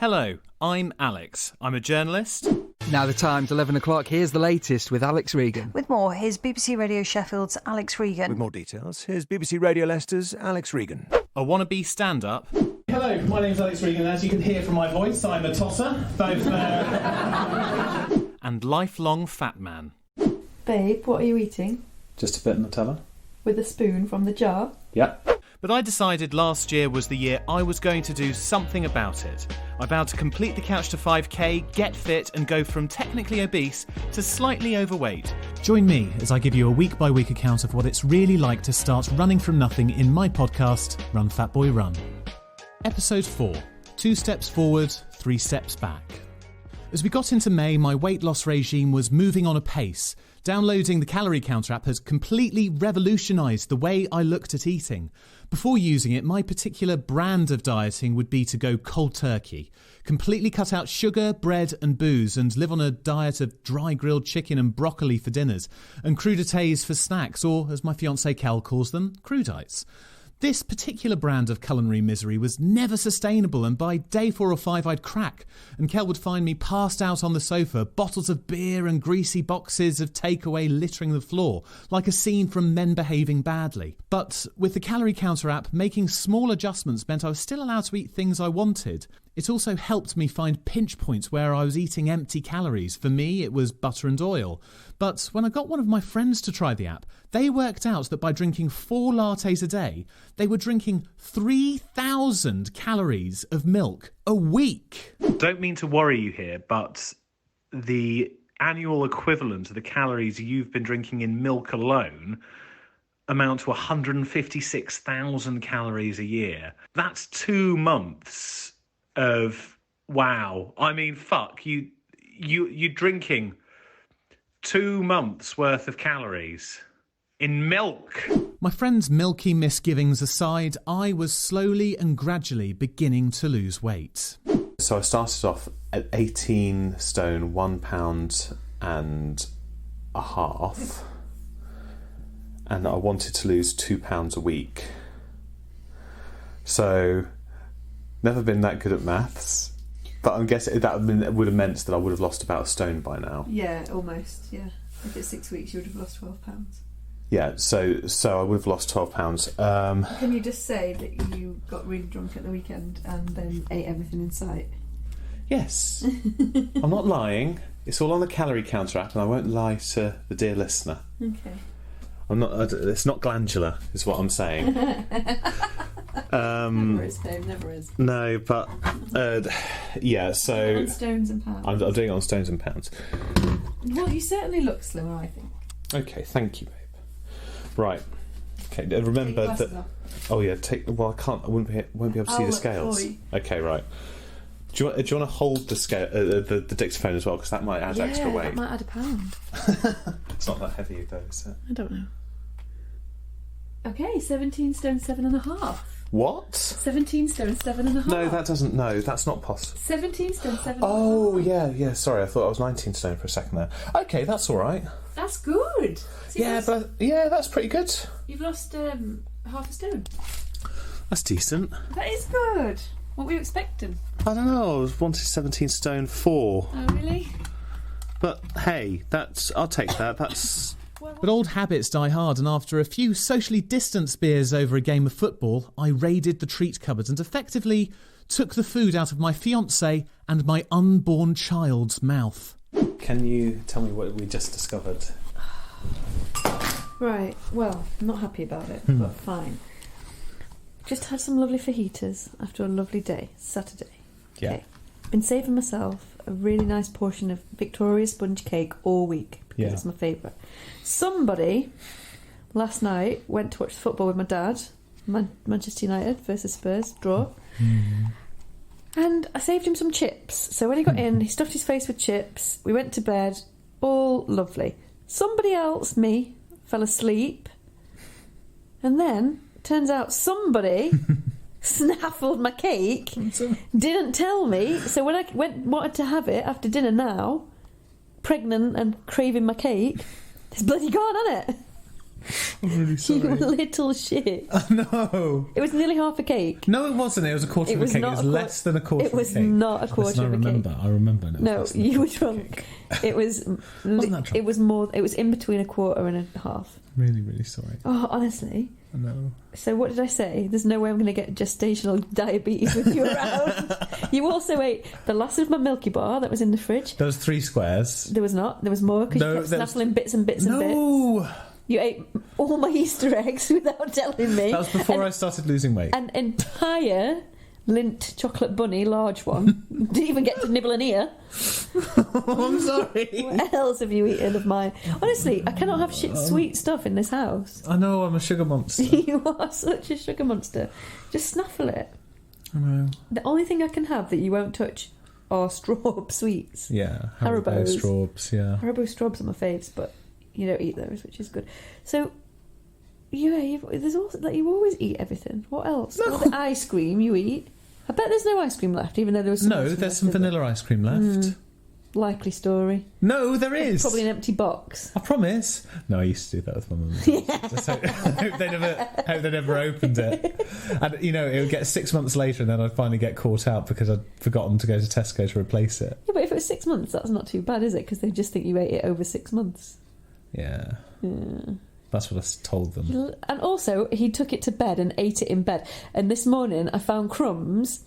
Hello, I'm Alex. I'm a journalist. Now the time's 11 o'clock. Here's the latest with Alex Regan. With more, here's BBC Radio Sheffield's Alex Regan. With more details, here's BBC Radio Leicester's Alex Regan. A wannabe stand-up. Hello, my name's Alex Regan. As you can hear from my voice, I'm a tosser. Both And lifelong fat man. Babe, what are you eating? Just a bit of Nutella. With a spoon from the jar? Yep. But I decided last year was the year I was going to do something about it. I vowed to complete the Couch to 5K, get fit and go from technically obese to slightly overweight. Join me as I give you a week-by-week account of what it's really like to start running from nothing in my podcast, Run Fat Boy Run. Episode 4. 2 steps forward, 3 steps back. As we got into May, my weight loss regime was moving on apace. Downloading the calorie counter app has completely revolutionised the way I looked at eating. Before using it, my particular brand of dieting would be to go cold turkey. Completely cut out sugar, bread and booze and live on a diet of dry grilled chicken and broccoli for dinners and crudités for snacks, or as my fiancée Kel calls them, crudites. This particular brand of culinary misery was never sustainable, and by day 4 or 5 I'd crack, and Kel would find me passed out on the sofa, bottles of beer and greasy boxes of takeaway littering the floor, like a scene from Men Behaving Badly. But with the calorie counter app, making small adjustments meant I was still allowed to eat things I wanted. It also helped me find pinch points where I was eating empty calories. For me, it was butter and oil. But when I got one of my friends to try the app, they worked out that by drinking 4 lattes a day, they were drinking 3,000 calories of milk a week. Don't mean to worry you here, but the annual equivalent of the calories you've been drinking in milk alone amount to 156,000 calories a year. That's 2 months of wow. I mean, fuck, you're drinking 2 months worth of calories in milk. My friend's milky misgivings aside, I was slowly and gradually beginning to lose weight. So I started off at 18 stone, 1 pound and a half. And I wanted to lose 2 pounds a week. So, never been that good at maths. But I'm guessing that would have meant that I would have lost about a stone by now. Yeah, almost, yeah. If it's 6 weeks, you would have lost £12. Yeah, so I would have lost £12. Can you just say that you got really drunk at the weekend and then ate everything in sight? Yes. I'm not lying. It's all on the calorie counter app and I won't lie to the dear listener. Okay. I'm not. It's not glandular, is what I'm saying. Never is, Dave, never is. No, but yeah. So on stones and pounds. I'm doing it on stones and pounds. Well, you certainly look slimmer, I think. Okay, thank you, babe. Right. Okay, remember that. Oh yeah, Well, I can't. I won't be able to see the scales. Okay, right. Do you want to hold the scale, the dictaphone as well, because that might add extra weight. That might add a pound. It's not that heavy though, is it? I don't know. Okay, 17 stone 7.5. What? 17 stone 7.5. No, that doesn't. No, that's not possible. 17 stone 7.5. Oh yeah. Sorry, I thought I was 19 stone for a second there. Okay, that's all right. That's good. So that's pretty good. You've lost half a stone. That's decent. That is good. What were you expecting? I don't know. I was wanted 17 stone 4. Oh really? But hey, I'll take that. That's. But old habits die hard, and after a few socially distanced beers over a game of football, I raided the treat cupboard and effectively took the food out of my fiancée and my unborn child's mouth. Can you tell me what we just discovered? Right, well, I'm not happy about it, but fine. Just had some lovely fajitas after a lovely day, Saturday. Yeah. Okay. Been saving myself a really nice portion of Victoria sponge cake all week because it's my favourite. Somebody last night went to watch football with my dad, Manchester United versus Spurs, draw. And I saved him some chips. So when he got in, he stuffed his face with chips. We went to bed, all lovely. Somebody else, me, fell asleep. And then, turns out somebody snaffled my cake, didn't tell me. So when I wanted to have it after dinner now, pregnant and craving my cake, it's bloody gone, isn't it? I'm really sorry. You little shit. No. It was nearly half a cake. No, it wasn't. It was a quarter of a cake. It was less than a quarter of a cake. It was not a quarter of a cake. I remember. No, you were drunk. It was. Wasn't that drunk? It was more. It was in between a quarter and a half. Really, really sorry. Oh, honestly. I know. So what did I say? There's no way I'm going to get gestational diabetes with you around. You also ate the last of my Milky Bar that was in the fridge. There was 3 squares. There was not. There was more because you kept snaffling bits and bits and bits. No. You ate all my Easter eggs without telling me. That was before I started losing weight. An entire Lindt chocolate bunny, large one. Didn't even get to nibble an ear. I'm sorry. What else have you eaten of mine? Honestly, I cannot have sweet stuff in this house. I know, I'm a sugar monster. You are such a sugar monster. Just snaffle it. I know. The only thing I can have that you won't touch are straw sweets. Yeah, Haribo straws, yeah. Haribo straws are my faves, but you don't eat those, which is good. So, yeah, there's also like you always eat everything. What else? No. All the ice cream you eat. I bet there's no ice cream left, even though there was some. No, there's some vanilla ice cream left. Likely story. No, there is. Probably an empty box. I promise. No, I used to do that with my mum. Just hope they never opened it. And it would get 6 months later, and then I'd finally get caught out because I'd forgotten to go to Tesco to replace it. Yeah, but if it was 6 months, that's not too bad, is it? Because they just think you ate it over 6 months. Yeah. That's what I told them. And also, he took it to bed and ate it in bed. And this morning, I found crumbs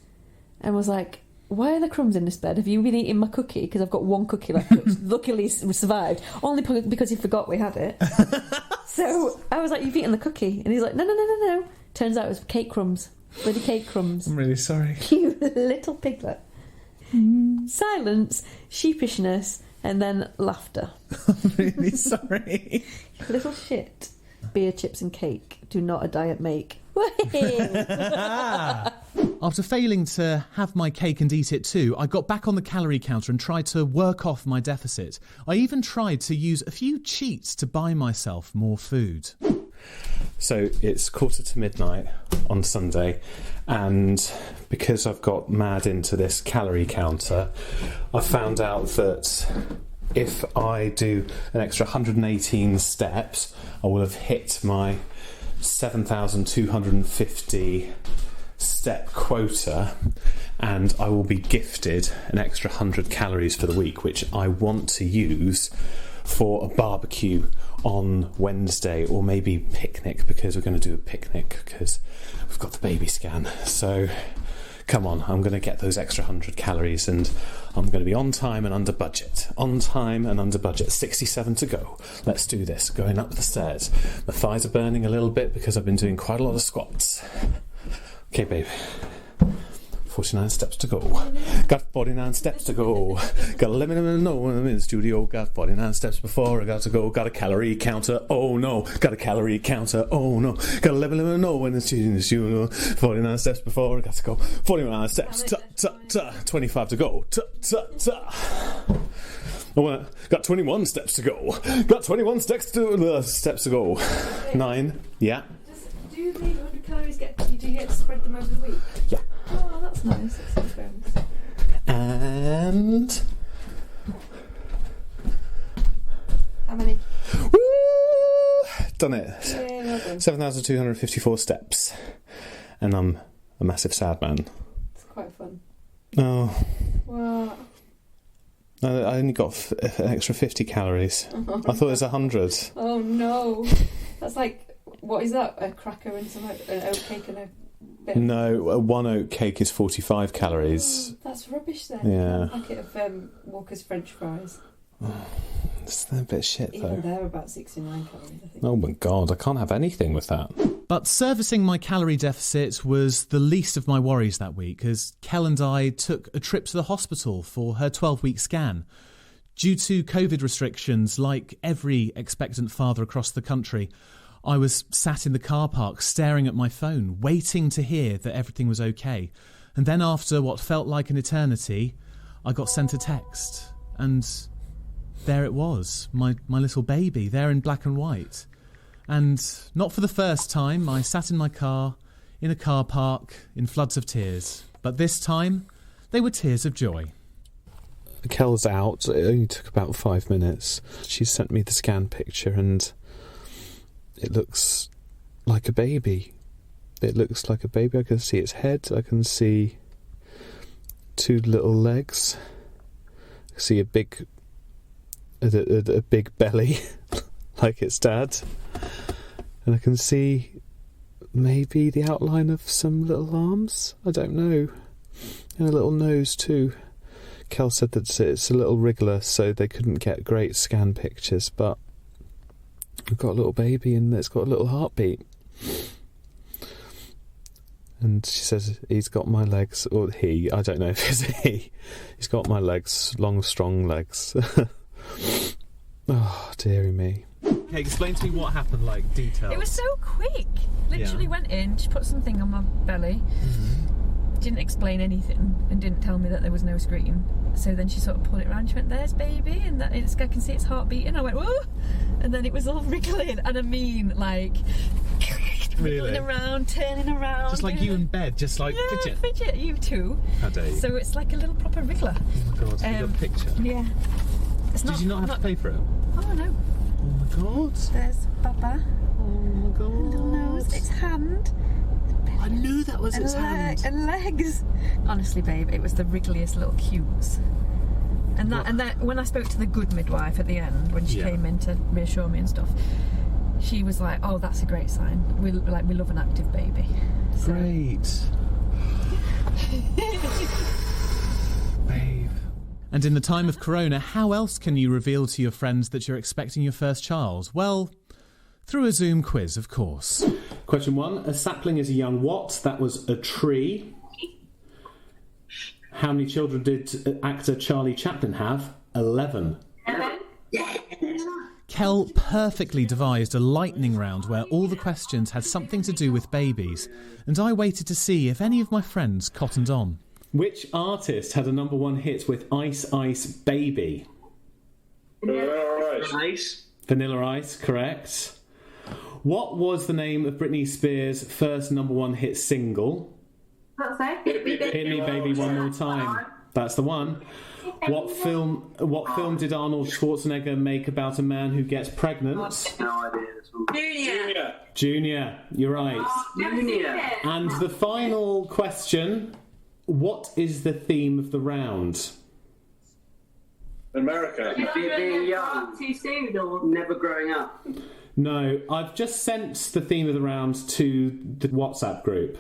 and was like, why are there crumbs in this bed? Have you been eating my cookie? Because I've got one cookie left, which luckily survived. Only because he forgot we had it. So I was like, you've eaten the cookie. And he's like, no. Turns out it was cake crumbs. Bloody cake crumbs. I'm really sorry. You little piglet. Silence, sheepishness, and then laughter. I'm really sorry. Little shit. Beer, chips and cake do not a diet make. After failing to have my cake and eat it too, I got back on the calorie counter and tried to work off my deficit. I even tried to use a few cheats to buy myself more food. So it's midnight on Sunday, and because I've got mad into this calorie counter, I found out that if I do an extra 118 steps, I will have hit my 7,250 step quota, and I will be gifted an extra 100 calories for the week, which I want to use for a barbecue on Wednesday, or maybe picnic, because we're going to do a picnic because we've got the baby scan. So come on, I'm going to get those extra 100 calories, and I'm going to be on time and under budget. On time and under budget. 67 to go. Let's do this. Going up the stairs. My thighs are burning a little bit because I've been doing quite a lot of squats. Okay, babe. 49 steps to go. Got 49 steps to go. Got 11 minutes when I'm in the studio. Got 49 steps before I got to go. Got a calorie counter. Oh no. Got a calorie counter. Oh no. Got 11 minutes when it's in the studio. 49 steps before I got to go. 49 steps. 25 to go. Got 21 steps to go. Got 21 steps to go. 9. Yeah. Do the 100 calories do you get to spread them over the week? Yeah. Oh, that's nice. That's nice. And How many? woo! Done it. Yeah, well done. 7,254 steps. And I'm a massive sad man. It's quite fun. Oh. Well, I only got an extra 50 calories. I thought it was 100. oh no. That's like, what is that? A cracker and an oat cake and a bit of... No, one oat cake is 45 calories. Oh, that's rubbish then. Yeah. A packet of Walker's French fries. It's a bit shit though. Even they're about 69 calories, I think. Oh my god, I can't have anything with that. But servicing my calorie deficit was the least of my worries that week, as Kel and I took a trip to the hospital for her 12-week scan. Due to COVID restrictions, like every expectant father across the country, I was sat in the car park staring at my phone, waiting to hear that everything was okay. And then after what felt like an eternity, I got sent a text. And there it was, my little baby, there in black and white. And not for the first time, I sat in my car, in a car park, in floods of tears. But this time, they were tears of joy. Kel's out. It only took about 5 minutes. She sent me the scan picture, and it looks like a baby. It looks like a baby. I can see its head. I can see 2 little legs. I can see a big belly, like its dad. And I can see maybe the outline of some little arms. I don't know. And a little nose too. Kel said that it's a little wriggler, so they couldn't get great scan pictures, but we've got a little baby and it's got a little heartbeat. And she says he's got my legs, or he, I don't know if it's he. He's got my legs, long, strong legs. Oh, dearie me. Okay, explain to me what happened, like, details. It was so quick. Literally went in, she put something on my belly, didn't explain anything, and didn't tell me that there was no screen. So then she sort of pulled it around, she went, there's baby, and I can see its heart beating. I went, whoa! And then it was all wriggling, and I mean, like, wriggling around, turning around. Just like you in bed, just like fidget, you too. How dare you? So it's like a little proper wriggler. Oh my God, you got a picture? Yeah. Did you not have to pay for it? Oh no. Oh my God. There's Baba. Oh my God. Little nose, its hand. I knew that was its hand. And legs. Honestly, babe, it was the wriggliest little cutes. And that when I spoke to the good midwife at the end, when she came in to reassure me and stuff, she was like, "Oh, that's a great sign. We love an active baby." So. Great. Babe. And in the time of Corona, how else can you reveal to your friends that you're expecting your first child? Well, through a Zoom quiz, of course. Question 1. A sapling is a young what? That was a tree. How many children did actor Charlie Chaplin have? 11. Kel perfectly devised a lightning round where all the questions had something to do with babies, and I waited to see if any of my friends cottoned on. Which artist had a #1 hit with Ice Ice Baby? Vanilla Ice. Vanilla Ice, correct. What was the name of Britney Spears' first #1 hit single? Hit Me Baby One More Time. That's the one. What film did Arnold Schwarzenegger make about a man who gets pregnant? No idea. Junior, you're right. Junior. And the final question, what is the theme of the round? America. Being young. Too soon or never growing up? No, I've just sent the theme of the round to the WhatsApp group.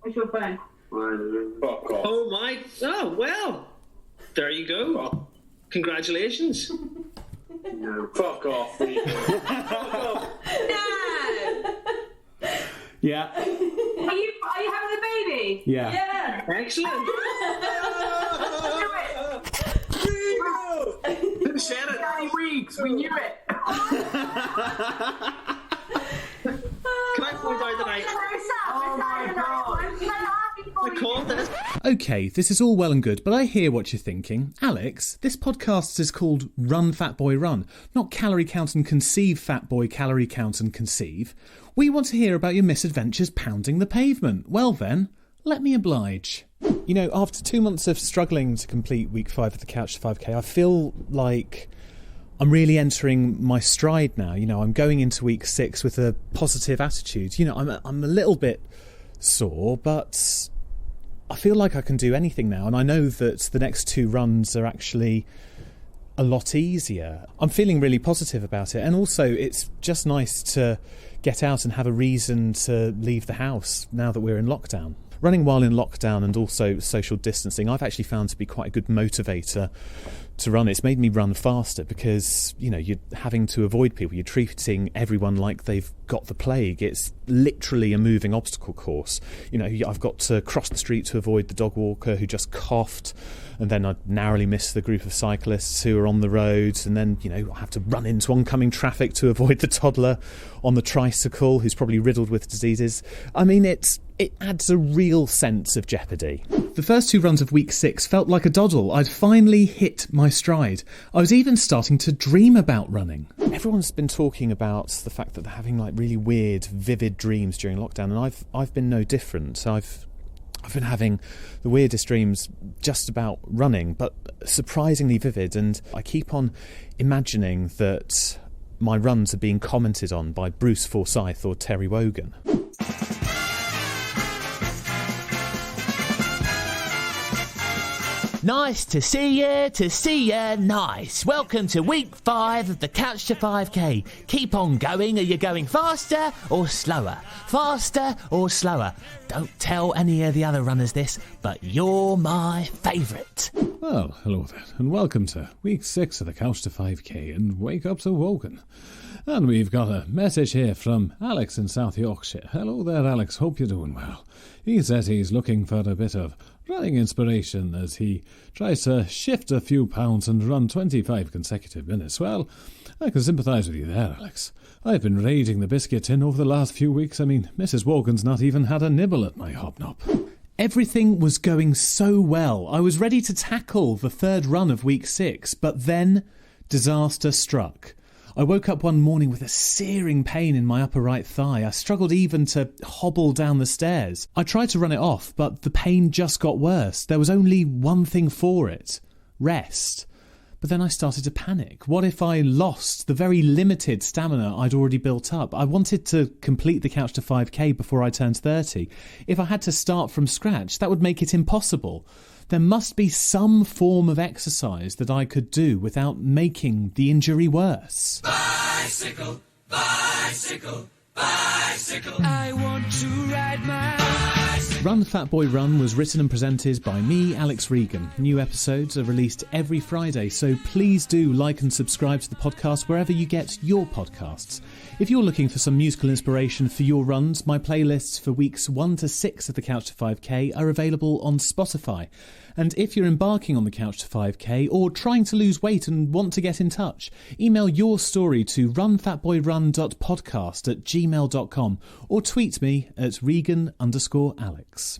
What's your phone? Fuck off. Oh my! Oh well, there you go. Congratulations. No. Fuck off. No. Yeah. Are you having a baby? Yeah. Yeah. Excellent. Who said it? 30 weeks. We knew it. Can I point out that oh my God. I called this. Okay, this is all well and good, but I hear what you're thinking. Alex, this podcast is called Run Fat Boy Run, not Calorie Count and Conceive Fat Boy Calorie Count and Conceive. We want to hear about your misadventures pounding the pavement. Well then, let me oblige. You know, after 2 months of struggling to complete week 5 of the Couch to 5K, I feel like I'm really entering my stride now. You know, I'm going into week 6 with a positive attitude. You know, I'm a little bit sore, but I feel like I can do anything now. And I know that the next 2 runs are actually a lot easier. I'm feeling really positive about it. And also, it's just nice to get out and have a reason to leave the house now that we're in lockdown. Running while in lockdown and also social distancing, I've actually found to be quite a good motivator to run. It's made me run faster because, you know, you're having to avoid people. You're treating everyone like they've got the plague. It's literally a moving obstacle course. You know, I've got to cross the street to avoid the dog walker who just coughed, and then I'd narrowly miss the group of cyclists who are on the roads, and then, you know, I have to run into oncoming traffic to avoid the toddler on the tricycle who's probably riddled with diseases. I mean, it adds a real sense of jeopardy. The first 2 runs of week 6 felt like a doddle. I'd finally hit my stride. I was even starting to dream about running. Everyone's been talking about the fact that they're having like really weird, vivid dreams during lockdown, and I've been no different. I've been having the weirdest dreams just about running, but surprisingly vivid, and I keep on imagining that my runs are being commented on by Bruce Forsyth or Terry Wogan. Nice to see you, nice. Welcome to week 5 of the Couch to 5k. Keep on going. Are you going faster or slower? Faster or slower? Don't tell any of the other runners this, but you're my favourite. Well, hello there, and welcome to week 6 of the Couch to 5k and Wake Up to Woken. And we've got a message here from Alex in South Yorkshire. Hello there, Alex. Hope you're doing well. He says he's looking for a bit of running inspiration as he tries to shift a few pounds and run 25 consecutive minutes. Well, I can sympathise with you there, Alex. I've been raiding the biscuit tin over the last few weeks. I mean, Mrs. Wogan's not even had a nibble at my hobnob. Everything was going so well. I was ready to tackle the third run of week 6, but then disaster struck. I woke up one morning with a searing pain in my upper right thigh. I struggled even to hobble down the stairs. I tried to run it off, but the pain just got worse. There was only one thing for it: rest. But then I started to panic. What if I lost the very limited stamina I'd already built up? I wanted to complete the Couch to 5k before I turned 30. If I had to start from scratch, that would make it impossible. There must be some form of exercise that I could do without making the injury worse. Bicycle, bicycle, bicycle. I want to ride my bicycle. Run Fat Boy Run was written and presented by me, Alex Regan. New episodes are released every Friday, so please do like and subscribe to the podcast wherever you get your podcasts. If you're looking for some musical inspiration for your runs, my playlists for weeks 1 to 6 of the Couch to 5k are available on Spotify. And if you're embarking on the Couch to 5k or trying to lose weight and want to get in touch, email your story to runfatboyrun.podcast@gmail.com or tweet me at Regan_Alex.